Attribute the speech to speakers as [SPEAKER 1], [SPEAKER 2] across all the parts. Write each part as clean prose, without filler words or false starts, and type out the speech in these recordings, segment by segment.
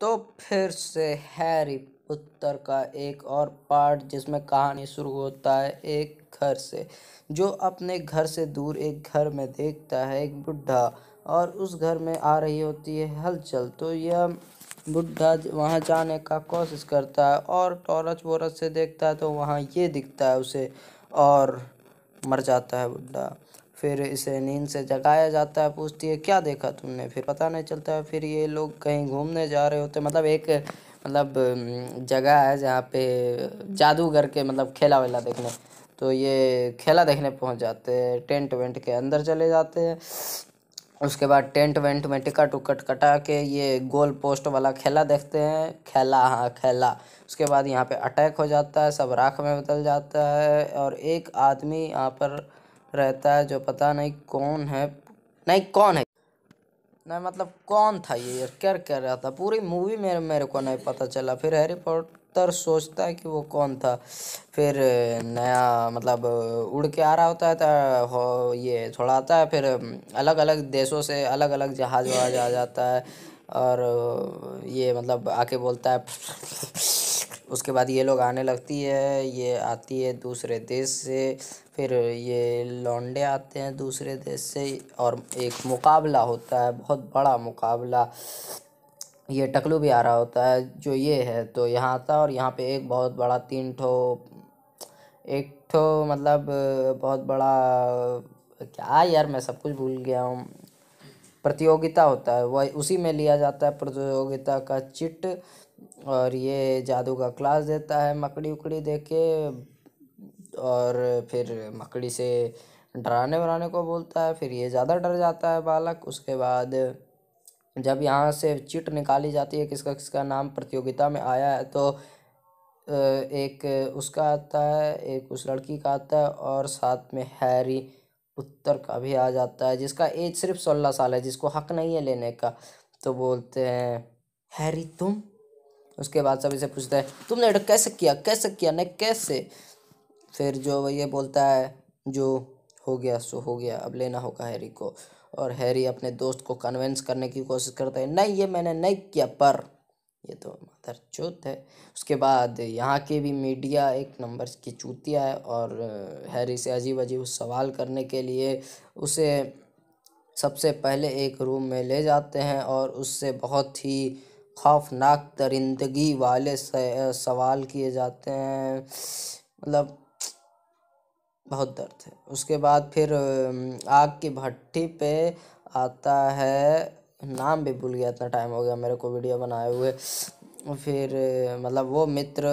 [SPEAKER 1] तो फिर से हैरी पॉटर का एक और पार्ट जिसमें कहानी शुरू होता है एक घर से, जो अपने घर से दूर एक घर में देखता है एक बुढ़ा, और उस घर में आ रही होती है हलचल। तो यह बुढ़ा वहाँ जाने का कोशिश करता है और टॉर्च वोरच से देखता है तो वहाँ ये दिखता है उसे, और मर जाता है बुढ़ा। फिर इसे नींद से जगाया जाता है, पूछती है क्या देखा तुमने, फिर पता नहीं चलता है। फिर ये लोग कहीं घूमने जा रहे होते, मतलब एक जगह है जहाँ पे जादूगर के खेला वेला देखने, तो ये खेला देखने पहुँच जाते हैं, टेंट वेंट के अंदर चले जाते हैं। उसके बाद टेंट वेंट में टिकट उकट कटा के ये गोल पोस्ट वाला खेला देखते हैं, खेला, हाँ खेला। उसके बाद यहाँ पे अटैक हो जाता है, सब राख में बदल जाता है, और एक आदमी यहाँ पर रहता है जो पता नहीं कौन है, नहीं कौन है, नहीं कौन था ये यार, क्या कर रहा था पूरी मूवी में मेरे को नहीं पता चला। फिर हैरी पॉटर सोचता है कि वो कौन था। फिर नया उड़ के आ रहा होता है तो ये थोड़ा आता है, फिर अलग अलग देशों से अलग अलग जहाज वहाज आ जाता है, और ये आके बोलता है। उसके बाद ये लोग आने लगती है, ये आती है दूसरे देश से, फिर ये लौंडे आते हैं दूसरे देश से, और एक मुकाबला होता है, बहुत बड़ा मुकाबला। ये टकलू भी आ रहा होता है जो ये है, तो यहाँ आता है, और यहाँ पे एक बहुत बड़ा तीन ठो, एक ठो बहुत बड़ा, क्या यार मैं सब कुछ भूल गया हूँ, प्रतियोगिता होता है, वह उसी में लिया जाता है प्रतियोगिता का चिट। और ये जादू का क्लास देता है मकड़ी उकड़ी दे के, और फिर मकड़ी से डराने वराने को बोलता है, फिर ये ज़्यादा डर जाता है बालक। उसके बाद जब यहाँ से चिट निकाली जाती है किसका किसका नाम प्रतियोगिता में आया है, तो एक उसका आता है, एक उस लड़की का आता है, और साथ में हैरी उत्तर का भी आ जाता है, जिसका एज सिर्फ 16 साल है, जिसको हक नहीं है लेने का। तो बोलते हैं हैरी तुम। उसके बाद सब इसे पूछता है तुमने ये कैसे किया नहीं कैसे। फिर जो ये बोलता है जो हो गया सो हो गया, अब लेना होगा हैरी को। और हैरी अपने दोस्त को कन्विंस करने की कोशिश करता है, नहीं ये मैंने नहीं किया, पर ये तो मदर चौथ है। उसके बाद यहाँ की भी मीडिया एक नंबर की चूतिया है, और हैरी से अजीब अजीब सवाल करने के लिए उसे सबसे पहले एक रूम में ले जाते हैं, और उससे बहुत ही खौफनाक दरिंदगी वाले सवाल किए जाते हैं, बहुत दर्द है। उसके बाद फिर आग की भट्टी पे आता है, नाम भी भूल गया, इतना टाइम हो गया मेरे को वीडियो बनाए हुए। फिर वो मित्र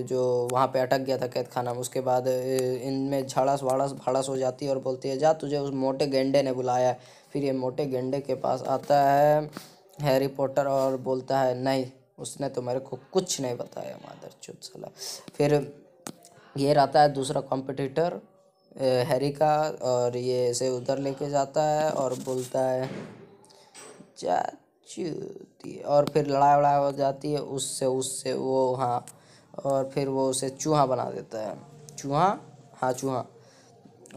[SPEAKER 1] जो वहाँ पे अटक गया था कैद खाना में, उसके बाद इनमें झड़स वड़स भड़स हो जाती है, और बोलती है जा तुझे उस मोटे गेंडे ने बुलाया है। फिर ये मोटे गेंडे के पास आता है हैरी पॉटर, और बोलता है नहीं उसने तो मेरे को कुछ नहीं बताया मादरचोद साला। फिर ये रहता है दूसरा कॉम्पिटिटर हैरी का, और ये इसे उधर लेके जाता है और बोलता है चाचू दी, और फिर लड़ाई वड़ाई हो जाती है उससे उससे वो, हाँ, और फिर वो उसे चूहा बना देता है, चूहा, हाँ चूहा।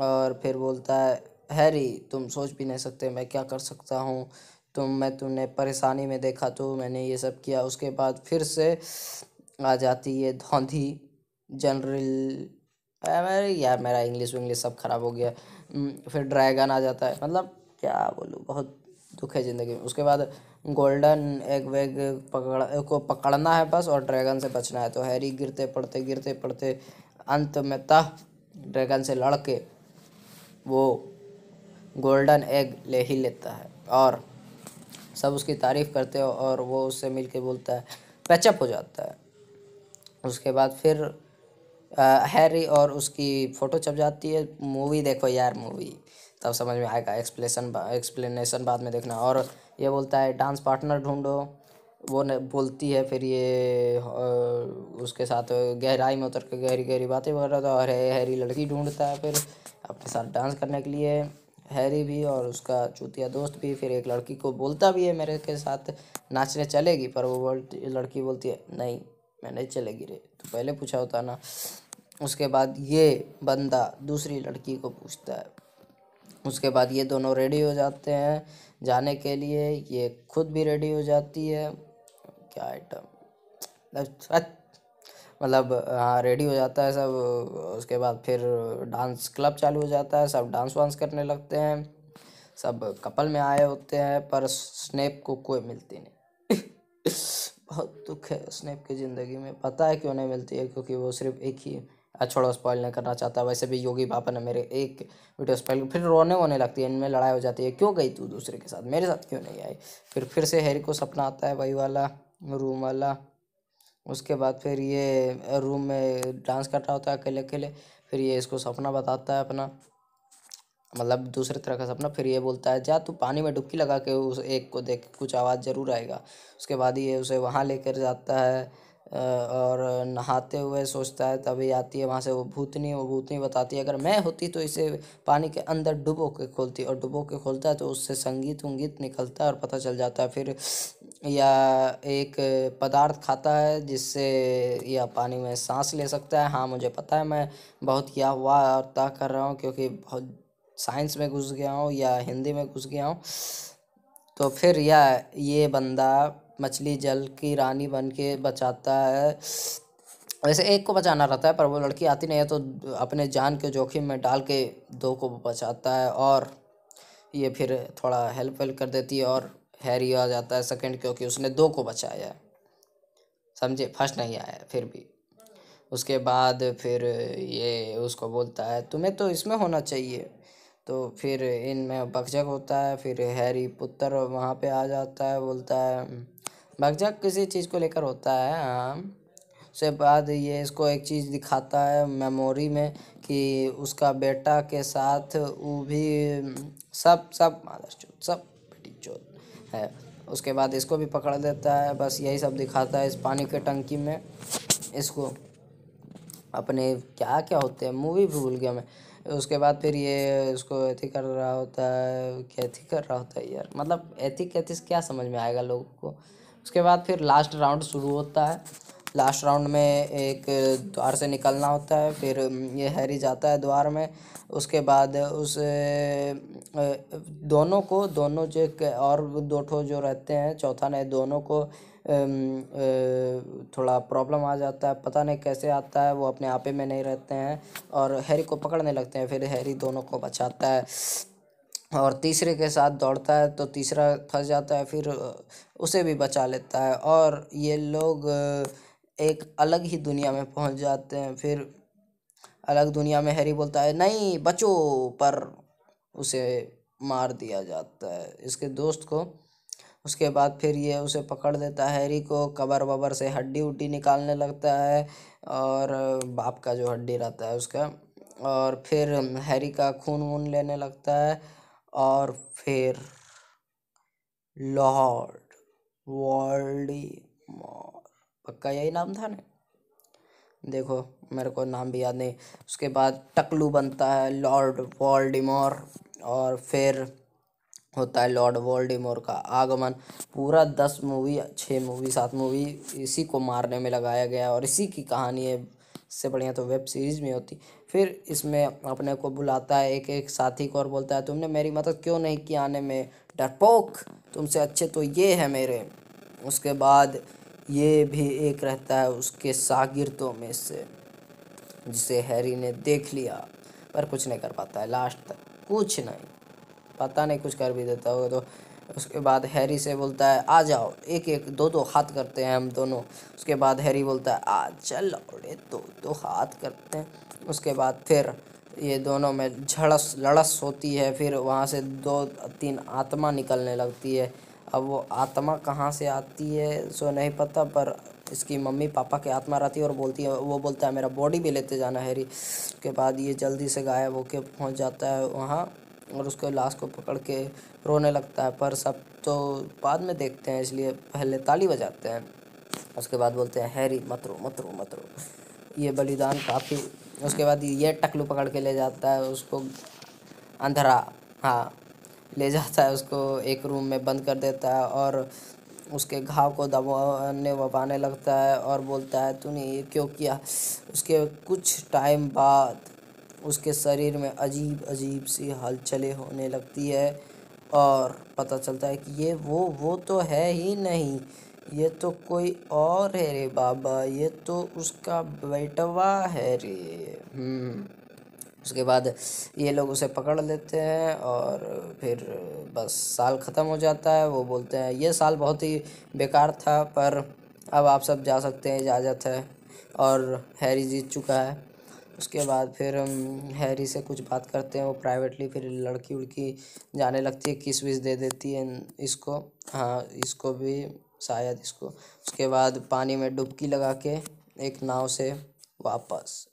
[SPEAKER 1] और फिर बोलता है हैरी तुम सोच भी नहीं सकते मैं क्या कर सकता हूँ, तुमने परेशानी में देखा तो मैंने ये सब किया। उसके बाद फिर से आ जाती है धौंधी जनरल, अरे यार मेरा इंग्लिश सब खराब हो गया। फिर ड्रैगन आ जाता है, क्या बोलूँ, बहुत दुख है ज़िंदगी में। उसके बाद गोल्डन एग वेग पकड़ना है बस, और ड्रैगन से बचना है। तो हैरी गिरते पड़ते अंत में ड्रैगन से लड़ के वो गोल्डन एग ले ही लेता है, और सब उसकी तारीफ़ करते हो, और वो उससे मिल के बोलता है पैचअप हो जाता है। उसके बाद फिर हैरी और उसकी फ़ोटो छप जाती है। मूवी देखो यार, मूवी तब समझ में आएगा, एक्सप्लेनेशन बाद में देखना। और ये बोलता है डांस पार्टनर ढूंढो, वो बोलती है, फिर ये उसके साथ गहराई में उतर के गहरी गहरी बातें कर रहा था, और हैरी लड़की ढूंढता है फिर अपने साथ डांस करने के लिए, हैरी भी और उसका चूतिया दोस्त भी। फिर एक लड़की को बोलता भी है मेरे के साथ नाचने चलेगी, पर वो लड़की बोलती है नहीं मैं नहीं चलेगी रे, तो पहले पूछा होता ना। उसके बाद ये बंदा दूसरी लड़की को पूछता है। उसके बाद ये दोनों रेडी हो जाते हैं जाने के लिए, ये खुद भी रेडी हो जाती है, क्या आइटम, मतलब हाँ रेडी हो जाता है सब। उसके बाद फिर डांस क्लब चालू हो जाता है, सब डांस वांस करने लगते हैं, सब कपल में आए होते हैं, पर स्नेप को कोई मिलती नहीं। बहुत दुख है स्नेप की ज़िंदगी में, पता है क्यों नहीं मिलती है, क्योंकि वो सिर्फ एक ही, छोड़ो स्पॉइल नहीं करना चाहता। वैसे भी योगी पापा ने मेरे एक वीडियो स्पॉइल, फिर रोने वोने लगती है, इनमें लड़ाई हो जाती है, क्यों गई तू दूसरे के साथ, मेरे साथ क्यों नहीं आई। फिर से हैरी को सपना आता है वही वाला, रूम वाला। उसके बाद फिर ये रूम में डांस कर रहा होता है अकेले अकेले, फिर ये इसको सपना बताता है अपना, मतलब दूसरे तरह का सपना। फिर ये बोलता है जा तू पानी में डुबकी लगा के उस एक को देख, कुछ आवाज़ ज़रूर आएगा। उसके बाद ये उसे वहाँ लेकर जाता है, और नहाते हुए सोचता है, तभी आती है वहाँ से वो भूतनी। वो भूतनी बताती है अगर मैं होती तो इसे पानी के अंदर डुबो के खोलती, और डुबो के खोलता है तो उससे संगीत उंगीत निकलता है और पता चल जाता है। फिर या एक पदार्थ खाता है जिससे यह पानी में सांस ले सकता है। हाँ मुझे पता है मैं बहुत यह वार्ता कर रहा हूँ, क्योंकि बहुत साइंस में घुस गया हूँ या हिंदी में घुस गया हूँ। तो फिर ये बंदा मछली जल की रानी बन के बचाता है। वैसे एक को बचाना रहता है, पर वो लड़की आती नहीं है, तो अपने जान के जोखिम में डाल के दो को बचाता है, और ये फिर थोड़ा हेल्प वेल्प कर देती है, और हैरी आ जाता है सेकंड, क्योंकि उसने दो को बचाया है, समझे, फर्स्ट नहीं आया है फिर भी। उसके बाद फिर ये उसको बोलता है तुम्हें तो इसमें होना चाहिए, तो फिर इनमें बकझक होता है। फिर हैरी पुत्र वहाँ पे आ जाता है, बोलता है बकझक किसी चीज़ को लेकर होता है, हाँ। उसके बाद ये इसको एक चीज़ दिखाता है मेमोरी में, कि उसका बेटा के साथ वो भी सब सब मादरचोद, सब बेटी चोद है। उसके बाद इसको भी पकड़ लेता है, बस यही सब दिखाता है इस पानी के टंकी में। इसको अपने क्या क्या होते हैं, मूवी भूल गया मैं। उसके बाद फिर ये उसको एथी कर रहा होता है, क्या एथी कर रहा होता है यार, मतलब एथी कैथी क्या समझ में आएगा लोगों को। उसके बाद फिर लास्ट राउंड शुरू होता है। लास्ट राउंड में एक द्वार से निकलना होता है, फिर ये हैरी जाता है द्वार में। उसके बाद उस दोनों जो और दो ठो जो रहते हैं, चौथा ने, दोनों को थोड़ा प्रॉब्लम आ जाता है, पता नहीं कैसे आता है, वो अपने आपे में नहीं रहते हैं और हैरी को पकड़ने लगते हैं। फिर हैरी दोनों को बचाता है और तीसरे के साथ दौड़ता है, तो तीसरा फंस जाता है, फिर उसे भी बचा लेता है, और ये लोग एक अलग ही दुनिया में पहुंच जाते हैं। फिर अलग दुनिया में हैरी बोलता है नहीं बचो, पर उसे मार दिया जाता है, इसके दोस्त को। उसके बाद फिर ये उसे पकड़ लेता है, हैरी को कबर वबर से हड्डी उड्डी निकालने लगता है, और बाप का जो हड्डी रहता है उसका, और फिर हैरी का खून वून लेने लगता है। और फिर लॉर्ड वोल्डेमॉर्ट, पक्का यही नाम था ना, देखो मेरे को नाम भी याद नहीं। उसके बाद टकलू बनता है लॉर्ड वोल्डेमॉर, और फिर होता है लॉर्ड वोल्डेमॉर का आगमन। पूरा 10 मूवी, 6 मूवी, 7 मूवी इसी को मारने में लगाया गया, और इसी की कहानी है। इससे बढ़िया तो वेब सीरीज़ में होती। फिर इसमें अपने को बुलाता है एक एक साथी को, और बोलता है तुमने मेरी मदद क्यों नहीं की आने में, डरपोक, तुमसे अच्छे तो ये है मेरे। उसके बाद ये भी एक रहता है उसके शागिर्दों में से, जिसे हैरी ने देख लिया, पर कुछ नहीं कर पाता है लास्ट तक, कुछ नहीं, पता नहीं कुछ कर भी देता होगा तो। उसके बाद हैरी से बोलता है आ जाओ, एक एक दो दो हाथ करते हैं हम दोनों। उसके बाद हैरी बोलता है आ चल लौड़े, दो दो हाथ करते हैं। उसके बाद फिर ये दोनों में झड़स लड़स होती है, फिर वहाँ से 2-3 आत्मा निकलने लगती है। अब वो आत्मा कहाँ से आती है सो नहीं पता, पर इसकी मम्मी पापा की आत्मा रहती है, और बोलती है, वो बोलता है मेरा बॉडी भी लेते जाना हैरी। उसके बाद ये जल्दी से गायब होके पहुँच जाता है वहाँ, और उसके लाश को पकड़ के रोने लगता है। पर सब तो बाद में देखते हैं, इसलिए पहले ताली बजाते हैं। उसके बाद बोलते हैं हैरी मत रो मत रो मत रो, ये बलिदान काफ़ी। उसके बाद ये टकलू पकड़ के ले जाता है उसको, अंधरा, हाँ, ले जाता है उसको एक रूम में बंद कर देता है, और उसके घाव को दबाने वबाने लगता है, और बोलता है तूने ये क्यों किया। उसके कुछ टाइम बाद उसके शरीर में अजीब अजीब सी हलचलें होने लगती है, और पता चलता है कि ये वो तो है ही नहीं, ये तो कोई और है रे बाबा, ये तो उसका बेटवा है रे। उसके बाद ये लोग उसे पकड़ लेते हैं और फिर बस साल ख़त्म हो जाता है। वो बोलते हैं ये साल बहुत ही बेकार था, पर अब आप सब जा सकते हैं, इजाज़त है। और हैरी जीत चुका है। उसके बाद फिर हम हैरी से कुछ बात करते हैं वो प्राइवेटली। फिर लड़की उड़की जाने लगती है, किस विस दे देती है इसको। हाँ, इसको भी शायद इसको। उसके बाद पानी में डुबकी लगा के एक नाव से वापस